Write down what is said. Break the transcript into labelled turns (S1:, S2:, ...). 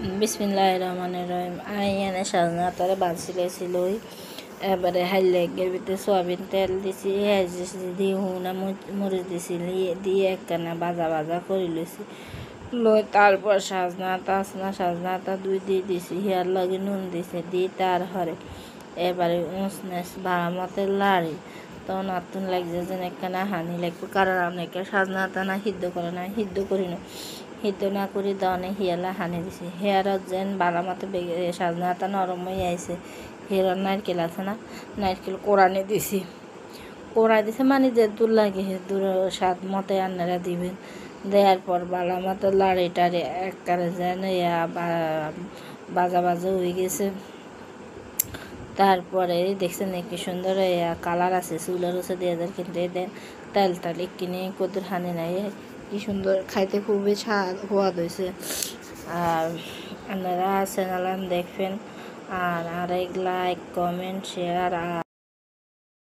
S1: বিসমিল্লাহির রহমানির রহিম। এনে সাজনা তারে বাঁচছিল এবারে হাইলেগের ভিতরে সোয়াবিন তেল দিছি, পেঁয়াজ দিছি, দিয়ে হুনা মরিচ দিছি, দিয়ে একখানা ভাজা ভাজা করে লইছি। তারপর সাজনা আতা দুই দিয়ে দিছি, হিয়ার লগে নুন দিছে, দিয়ে তার হরে এবারে উঁচনেস ভাড়া মতো লাড়ি তখন আতুন লাগছে যেন একখানা হানি লাগবে, কারণ অনেকে সাজনা আতা না সিদ্ধ করে না, সিদ্ধ করি না, সিদ্ধ না করি দনে হিয়ালা হানি দিছি। হেয়ারত যেন ভাড়া মতো সাজনা আতা নরম হয়ে আইছে। হেয়ার নারকেল আছে না, নারকেল কোড়ানি দিছি, কোড়াই দিছে মানে যে দূর লাগে দূর স্বাদ মতো আপনারা দিবেন। দেওয়ার পর ভালো মতো লাড়ি টাড়ি একবারে যেন বাজা বাজা হয়ে গেছে। তারপরে দেখছেন কি সুন্দর কালার আছে, চুলার উচে দিয়ে দেন, কিন্তু এদের তেল টালি কিনে কদুর হানি নাই, কি সুন্দর খাইতে খুবই স্বাদ হয়েছে। আর আপনারা চ্যানেল দেখবেন, আর আরেক লাইক কমেন্ট শেয়ার আর